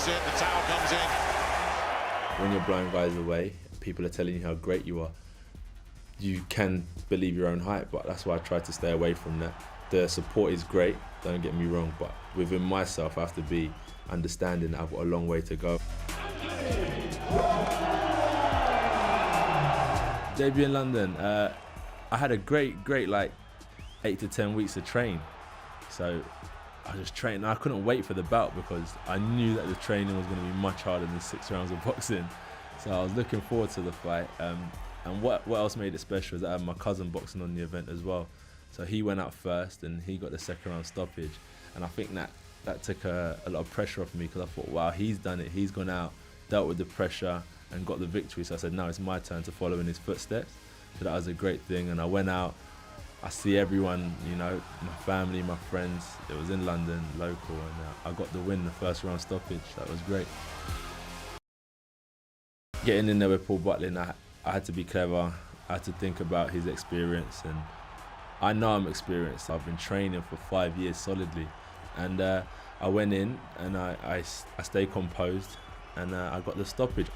goes in, the towel comes in. When you're blowing guys away, people are telling you how great you are. You can believe your own hype, but that's why I try to stay away from that. The support is great, don't get me wrong, but within myself I have to be understanding that I've got a long way to go. Debut in London, I had a great like 8 to 10 weeks to train. So I just trained. I couldn't wait for the bout because I knew that the training was going to be much harder than 6 rounds of boxing. So I was looking forward to the fight. And what else made it special is that I had my cousin boxing on the event as well. So he went out first and he got the second round stoppage. And I think that took a lot of pressure off me because I thought, wow, he's done it. He's gone out, dealt with the pressure and got the victory. So I said, now it's my turn to follow in his footsteps. So that was a great thing. And I went out, I see everyone, you know, my family, my friends. It was in London, local, and I got the win, the first round stoppage. That was great. Getting in there with Paul Butlin, I had to be clever. I had to think about his experience, and I know I'm experienced. I've been training for 5 years solidly, and I went in and I stayed composed, and I got the stoppage.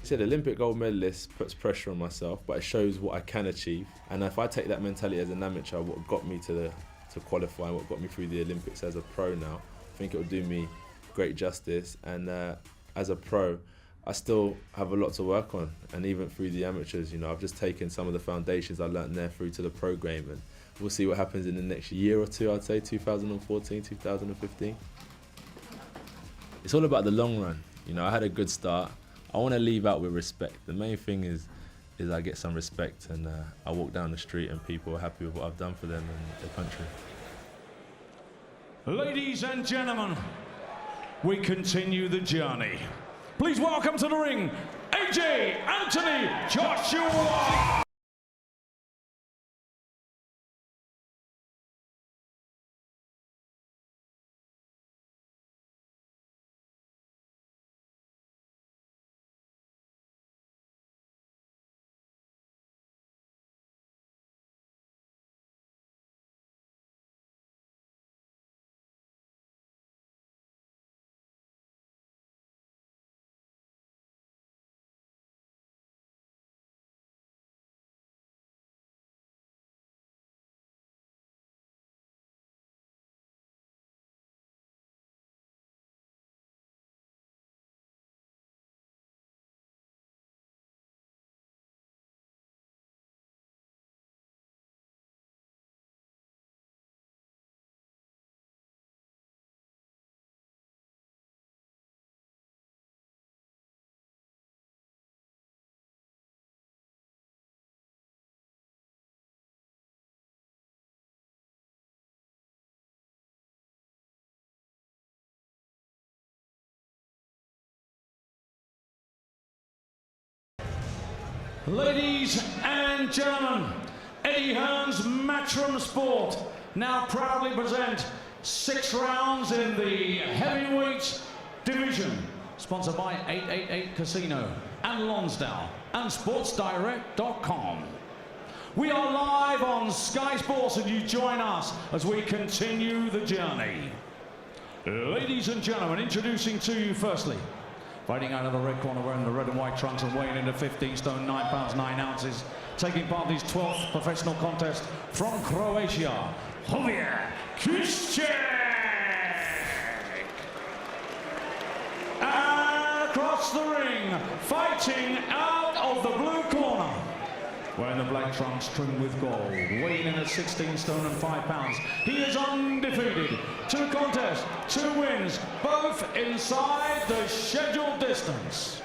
He said Olympic gold medalist puts pressure on myself, but it shows what I can achieve. And if I take that mentality as an amateur, what got me to qualify, what got me through the Olympics as a pro now, I think it will do me great justice. And as a pro, I still have a lot to work on. And even through the amateurs, you know, I've just taken some of the foundations I learned there through to the pro game. And we'll see what happens in the next year or two, I'd say 2014, 2015. It's all about the long run. You know, I had a good start. I want to leave out with respect. The main thing is I get some respect, and I walk down the street and people are happy with what I've done for them and the country. Ladies and gentlemen, we continue the journey. Please welcome to the ring, AJ Anthony Joshua. Ladies and gentlemen, Eddie Hearn's Matchroom Sport now proudly present 6 rounds in the heavyweight division. Sponsored by 888 Casino and Lonsdale and SportsDirect.com. We are live on Sky Sports and you join us as we continue the journey. Ladies and gentlemen, introducing to you firstly, fighting out of the red corner, wearing the red and white trunks and weighing in at 15 stone, 9 pounds, 9 ounces. Taking part in his 12th professional contest from Croatia, Kیسیک. And across the ring, fighting out of the blue corner, wearing the black trunks trimmed with gold, weighing in at 16 stone and 5 pounds. He is undefeated. 2 contests, 2 wins, both inside the scheduled distance.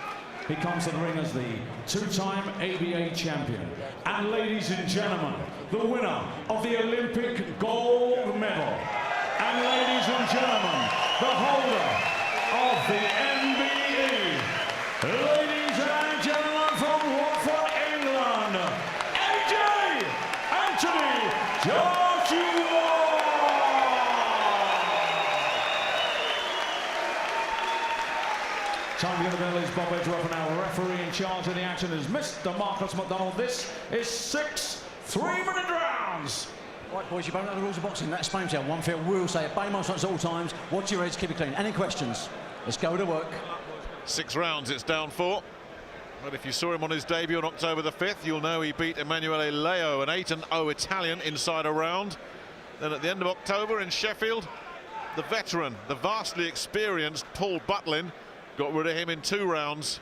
He comes to the ring as the 2-time ABA champion. And ladies and gentlemen, the winner of the Olympic gold medal. And ladies and gentlemen, the holder of the MBE. Ladies and gentlemen, from Watford, England, AJ Anthony Joshua. Time to get the bell is Bob Edgeworth, and our referee in charge of the action is Mr. Marcus McDonald. This is 6 3-minute rounds. Right, boys, you both know the rules of boxing. That's Spain. One field will say, obey most at all times. Watch your heads, keep it clean. Any questions? Let's go to work. 6 rounds it's down for. But if you saw him on his debut on October the 5th, you'll know he beat Emanuele Leo, an 8-0 Italian, inside a round. Then at the end of October in Sheffield, the veteran, the vastly experienced Paul Butlin, got rid of him in 2 rounds.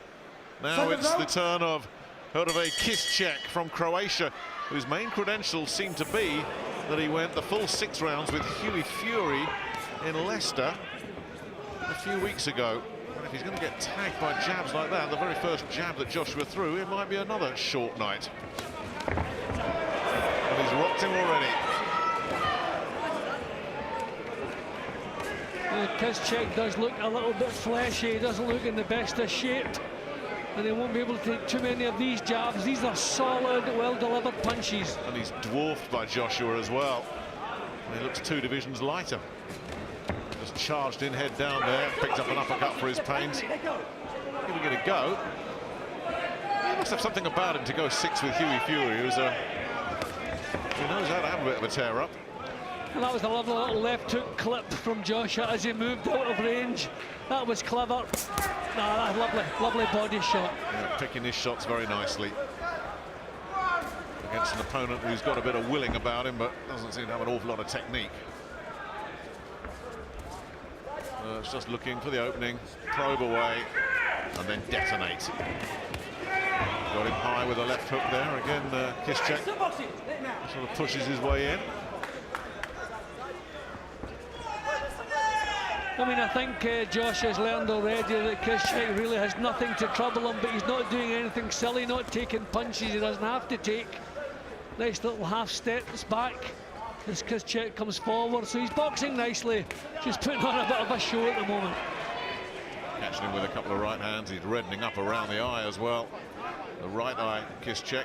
Now it's the turn of Hraće Kisic from Croatia, whose main credentials seem to be that he went the full 6 rounds with Hughie Fury in Leicester a few weeks ago. And if he's going to get tagged by jabs like that, the very first jab that Joshua threw, it might be another short night. And he's rocked him already. Kisic does look a little bit fleshy, he doesn't look in the best of shape, and he won't be able to take too many of these jabs. These are solid, well-delivered punches. And he's dwarfed by Joshua as well. And he looks 2 divisions lighter. Just charged in, head down there, picked up an uppercut for his pains. Giving it a go. He must have something about him to go 6 with Hughie Fury, who knows how to have a bit of a tear-up. And that was a lovely little left hook clip from Joshua as he moved out of range. That was clever. That's lovely, lovely body shot. Yeah, picking his shots very nicely. Against an opponent who's got a bit of willing about him, but doesn't seem to have an awful lot of technique. It's just looking for the opening, probe away, and then detonate. Got him high with a left hook there. Again, Kisic sort of pushes his way in. I mean, I think Josh has learned already that Kisic really has nothing to trouble him, but he's not doing anything silly, not taking punches he doesn't have to take. Nice little half steps back as Kisic comes forward, so he's boxing nicely, just putting on a bit of a show at the moment. Catching him with a couple of right hands, he's reddening up around the eye as well. The right eye, Kisic.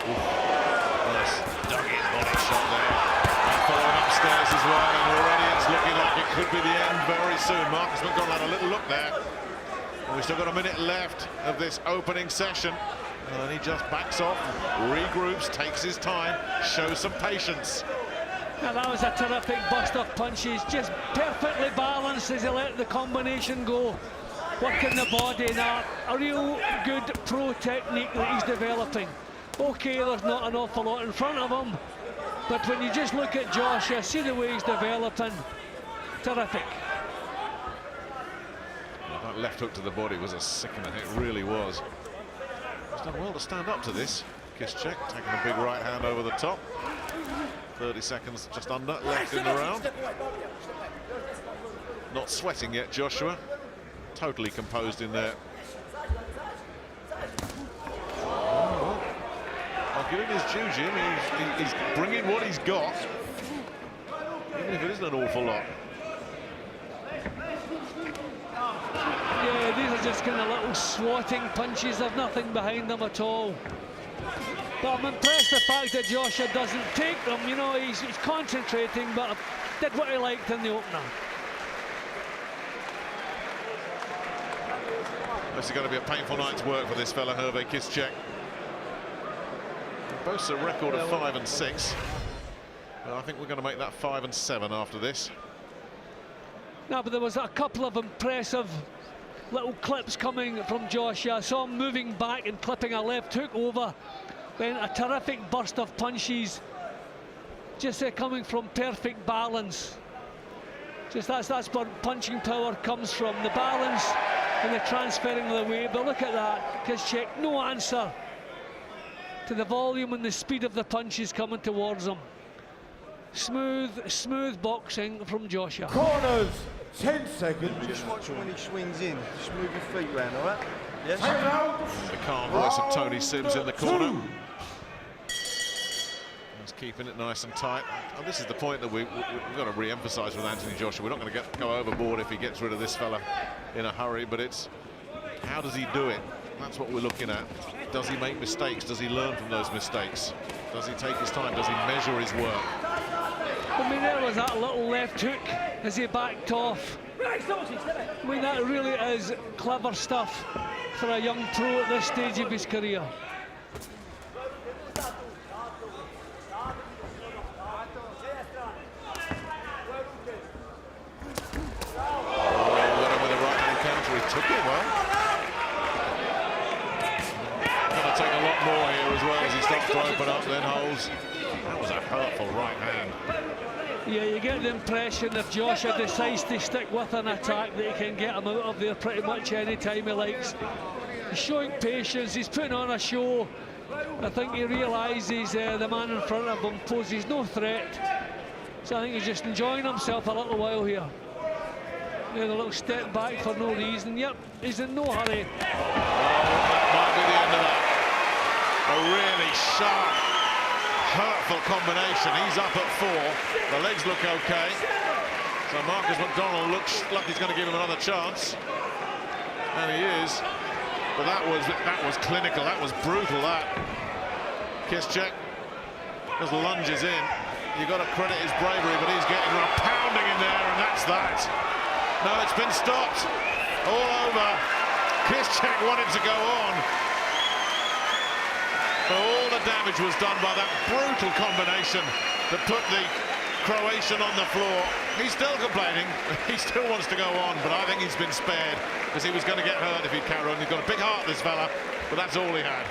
Nice dug-in body shot there. Following upstairs as well, and already it's looking like it could be the end very soon. Marcus McDonald had a little look there. And we've still got a minute left of this opening session. And he just backs off, regroups, takes his time, shows some patience. Now that was a terrific burst of punches, just perfectly balanced as he let the combination go. Working the body now, a real good pro technique that he's developing. Okay, there's not an awful lot in front of him, but when you just look at Joshua, see the way he's developing, terrific. That left hook to the body was a sickener, it really was. He's done well to stand up to this. Kisic taking a big right hand over the top. 30 seconds just under left in the round. Not sweating yet, Joshua. Totally composed in there. I'll give him his due, Jim. He's bringing what he's got, even if it isn't an awful lot. Yeah, these are just kind of little swatting punches. There's nothing behind them at all. But I'm impressed the fact that Joshua doesn't take them. You know, he's concentrating, but did what he liked in the opener. This is going to be a painful night's work for this fella, Hraće Kisic. Boasts a record of 5 and 6. But I think we're going to make that 5 and 7 after this. No, but there was a couple of impressive little clips coming from Joshua. I saw him moving back and clipping a left hook over. Then a terrific burst of punches. Just coming from perfect balance. Just that's where punching power comes from. The balance and the transferring of the weight. But look at that. Kisic, no answer to the volume and the speed of the punches coming towards him. Smooth boxing from Joshua. Corners, 10 seconds. Just watch when he swings in. Just move your feet round, all right? Yes. The calm voice of Tony Sims in the corner. Just keeping it nice and tight. And this is the point that we've got to re-emphasise with Anthony Joshua. We're not going to go overboard if he gets rid of this fella in a hurry, but it's how does he do it? That's what we're looking at. Does he make mistakes? Does he learn from those mistakes? Does he take his time? Does he measure his work? I mean, there was that little left hook as he backed off. I mean, that really is clever stuff for a young pro at this stage of his career. took it well. Gonna take a lot more here as well as he starts to open up, then holds. That was a hurtful right hand. Yeah, you get the impression if Joshua decides to stick with an attack that he can get him out of there pretty much any time he likes. He's showing patience, he's putting on a show. I think he realises the man in front of him poses no threat. So I think he's just enjoying himself a little while here. Then a little step back for no reason. Yep, he's in no hurry. Oh, that might be the end of that. A really sharp, hurtful combination. He's up at 4. The legs look okay. So Marcus McDonald looks like he's going to give him another chance. And he is. But that was clinical. That was brutal, that. Kiesyk just lunges in. You've got to credit his bravery, but he's getting a pounding in there, and that's that. No, it's been stopped. All over. Kiesyk wanted to go on. But all the damage was done by that brutal combination that put the Croatian on the floor. He's still complaining. He still wants to go on, but I think he's been spared because he was going to get hurt if he'd carry on. He's got a big heart, this fella, but that's all he had.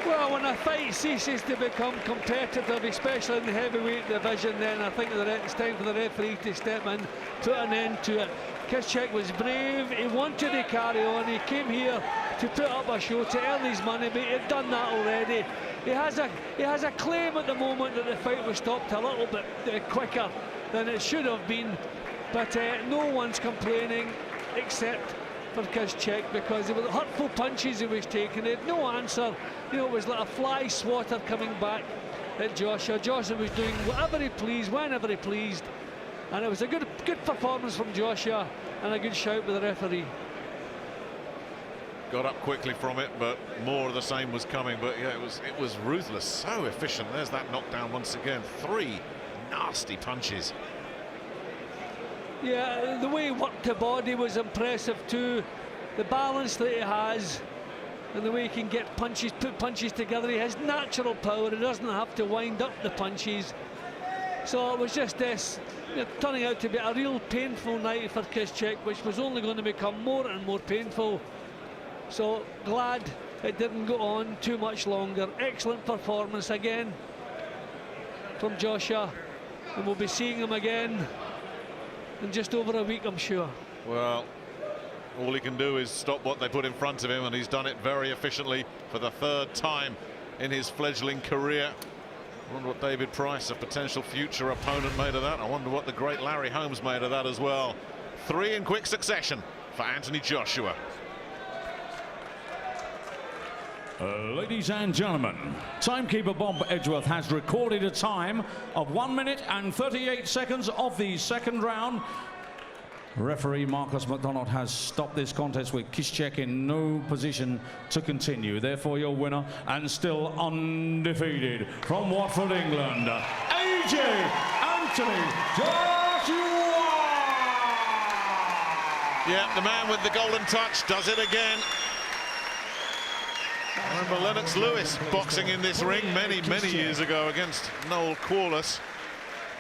Well, when a fight ceases to become competitive, especially in the heavyweight division, then I think it's time for the referee to step in, put an end to it. Kiesyk was brave, he wanted to carry on, he came here to put up a show, to earn his money, but he'd done that already. He has a claim at the moment that the fight was stopped a little bit quicker than it should have been, but no one's complaining except for Kiesyk, because there were hurtful punches he was taking. He had no answer. You know, it was like a fly swatter coming back at Joshua. Joshua was doing whatever he pleased, whenever he pleased, and it was a good performance from Joshua and a good shout by the referee. Got up quickly from it, but more of the same was coming. But yeah, it was ruthless, so efficient. There's that knockdown once again. 3 nasty punches. Yeah, the way he worked the body was impressive too. The balance that he has, and the way he can get punches, put punches together. He has natural power. He doesn't have to wind up the punches. So it was just this, turning out to be a real painful night for Kiesyk, which was only going to become more and more painful. So glad it didn't go on too much longer. Excellent performance again from Joshua, and we'll be seeing him again in just over a week, I'm sure. Well, all he can do is stop what they put in front of him, and he's done it very efficiently for the 3rd time in his fledgling career. I wonder what David Price, a potential future opponent, made of that. I wonder what the great Larry Holmes made of that as well. 3 in quick succession for Anthony Joshua. Ladies and gentlemen, timekeeper Bob Edgeworth has recorded a time of 1 minute and 38 seconds of the 2nd round. Referee Marcus McDonald has stopped this contest with Kiesyk in no position to continue. Therefore, your winner and still undefeated from Watford, England, AJ Anthony Joshua! Yeah, the man with the golden touch does it again. I remember Lennox Lewis boxing in this ring many years ago against Noel Corliss.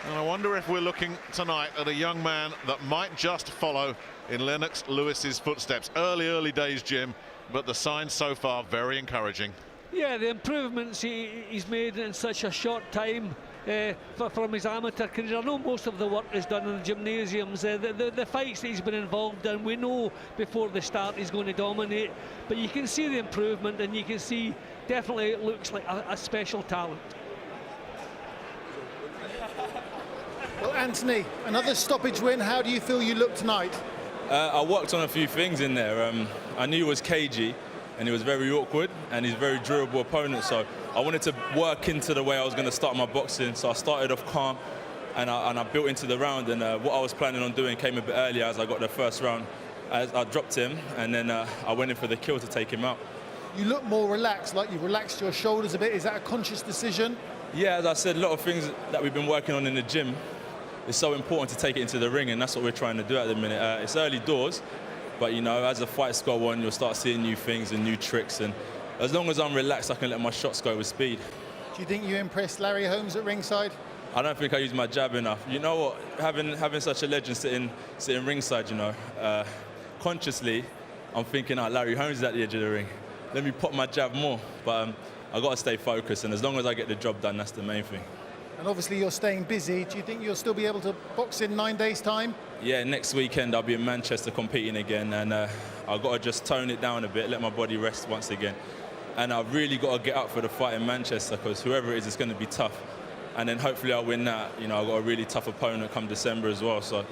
And I wonder if we're looking tonight at a young man that might just follow in Lennox Lewis's footsteps. Early days, Jim, but the signs so far very encouraging. Yeah, the improvements he's made in such a short time from his amateur career. I know most of the work is done in the gymnasiums. The fights that he's been involved in, we know before the start he's going to dominate, but you can see the improvement, and you can see definitely it looks like a special talent. Well, Anthony, another stoppage win. How do you feel you look tonight? I worked on a few things in there. I knew he was cagey, and he was very awkward, and he's a very durable opponent, so I wanted to work into the way I was going to start my boxing. So I started off calm, and I built into the round, and what I was planning on doing came a bit earlier as I got the 1st round. I dropped him, and then I went in for the kill to take him out. You look more relaxed, like you've relaxed your shoulders a bit. Is that a conscious decision? Yeah, as I said, a lot of things that we've been working on in the gym, it's so important to take it into the ring, and that's what we're trying to do at the minute. It's early doors, but you know, as the fights go on, you'll start seeing new things and new tricks, and as long as I'm relaxed, I can let my shots go with speed. Do you think you impressed Larry Holmes at ringside? I don't think I used my jab enough. You know what, having such a legend sitting ringside, you know, consciously, I'm thinking, Larry Holmes is at the edge of the ring. Let me pop my jab more. But I've got to stay focused, and as long as I get the job done, that's the main thing. And obviously you're staying busy. Do you think you'll still be able to box in 9 days' time? Yeah, next weekend I'll be in Manchester competing again, and I've got to just tone it down a bit, let my body rest once again. And I've really got to get up for the fight in Manchester, because whoever it is, it's going to be tough. And then hopefully I'll win that. You know, I've got a really tough opponent come December as well. So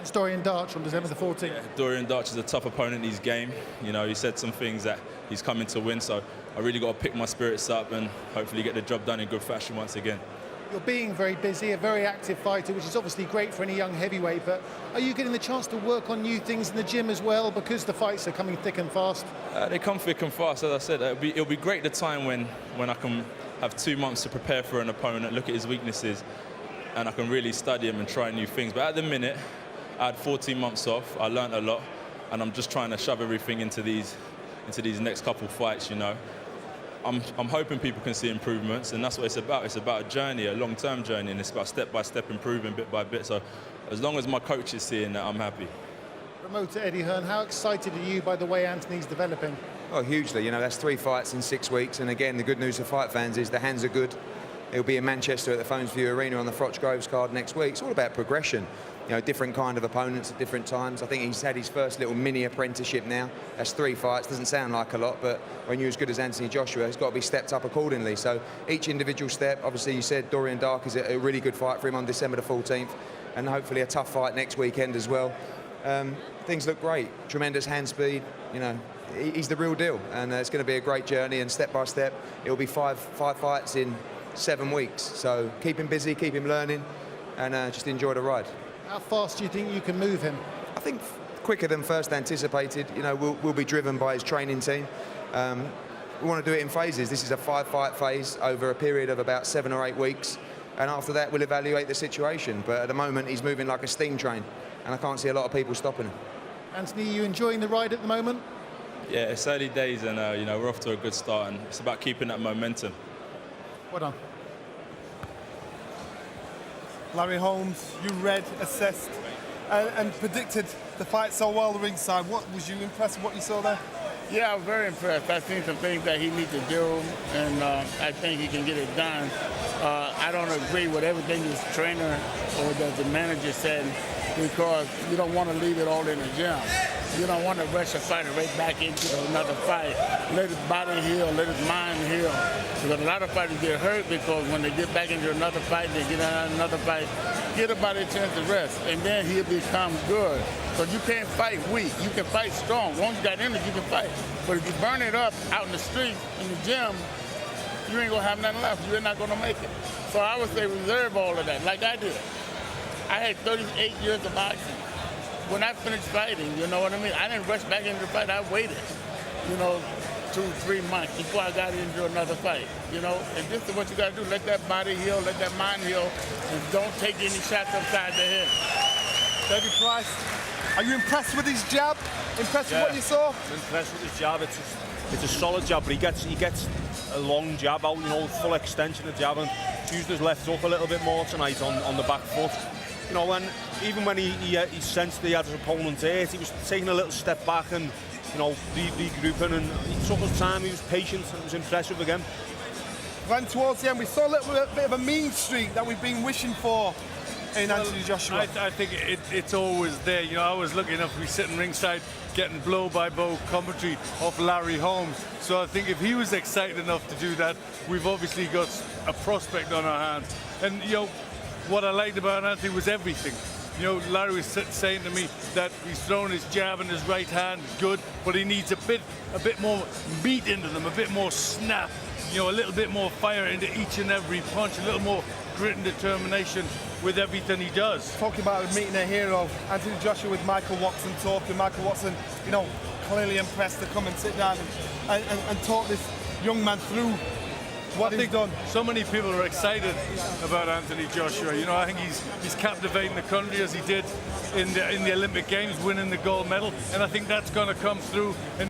It's Dorian Darch on December the 14th. yeah, Dorian Darch is a tough opponent in his game. You know, he said some things that he's coming to win. So I really got to pick my spirits up and hopefully get the job done in good fashion once again. You're being very busy, a very active fighter, which is obviously great for any young heavyweight, but are you getting the chance to work on new things in the gym as well, because the fights are coming thick and fast? They come thick and fast, as I said. It'll be great the time when I can have 2 months to prepare for an opponent, look at his weaknesses, and I can really study him and try new things. But at the minute, I had 14 months off, I learned a lot, and I'm just trying to shove everything into these next couple fights, you know. I'm hoping people can see improvements, and that's what it's about. It's about a journey, a long-term journey, and it's about step-by-step improving bit by bit. So as long as my coach is seeing that, I'm happy. Promoter Eddie Hearn, how excited are you by the way Anthony's developing? Oh, hugely. You know, that's 3 fights in 6 weeks, and again, the good news for fight fans is the hands are good. He'll be in Manchester at the Phones View Arena on the Froch Groves card next week. It's all about progression. You know, different kind of opponents at different times. I think he's had his first little mini apprenticeship now. That's 3 fights. Doesn't sound like a lot, but when you're as good as Anthony Joshua, it's got to be stepped up accordingly. So each individual step, obviously you said Dorian Darch is a really good fight for him on December the 14th, and hopefully a tough fight next weekend as well. Things look great. Tremendous hand speed. You know, he's the real deal, and it's going to be a great journey, and step by step, it'll be five fights in 7 weeks. So keep him busy, keep him learning, and just enjoy the ride. How fast do you think you can move him? I think quicker than first anticipated. You know, we'll be driven by his training team. We want to do it in phases. This is a 5-fight phase over a period of about 7 or 8 weeks, and after that we'll evaluate the situation. But at the moment he's moving like a steam train, and I can't see a lot of people stopping him. Anthony, are you enjoying the ride at the moment? Yeah, it's early days, and you know, we're off to a good start, and it's about keeping that momentum. Well done. Larry Holmes, you read, assessed, and predicted the fight so well ringside. What was you impressed with what you saw there? Yeah, I was very impressed. I've seen some things that he needs to do, and I think he can get it done. I don't agree with everything his trainer or the manager said, because you don't want to leave it all in the gym. You don't want to rush a fighter right back into another fight. Let his body heal, let his mind heal. Because a lot of fighters get hurt because when they get back into another fight, they get out of another fight, give the body a chance to rest, and then he'll become good. Because you can't fight weak, you can fight strong. Once you got energy, you can fight. But if you burn it up out in the street, in the gym, you ain't gonna have nothing left. You're not gonna make it. So I would say reserve all of that, like I did. I had 38 years of boxing. When I finished fighting, you know what I mean? I didn't rush back into the fight. I waited, you know, 2-3 months before I got into another fight, you know? And this is what you got to do. Let that body heal, let that mind heal, and don't take any shots upside the head. David Price, are you impressed with his jab? Impressed with what you saw? I'm impressed with his jab. It's a solid jab, but he gets a long jab out, you know, full extension of jab, and used his left hook a little bit more tonight on the back foot. You know, even when he sensed that he had his opponent hurt, he was taking a little step back and, you know, regrouping, and he took his time, he was patient, and it was impressive again. Ran towards the end, we saw a little bit of a mean streak that we've been wishing for in Anthony Joshua. I think it's always there. You know, I was lucky enough to be sitting ringside getting blow-by-blow commentary off Larry Holmes. So I think if he was excited enough to do that, we've obviously got a prospect on our hands. And, you know, what I liked about Anthony was everything. You know, Larry was saying to me that he's throwing his jab in his right hand, good, but he needs a bit more meat into them, a bit more snap, you know, a little bit more fire into each and every punch, a little more grit and determination with everything he does. Talking about meeting a hero, Anthony Joshua with Michael Watson talking. Michael Watson, you know, clearly impressed to come and sit down and talk this young man through what he's done. So many people are excited about Anthony Joshua. You know, I think he's captivating the country as he did in the Olympic Games, winning the gold medal, and I think that's going to come through.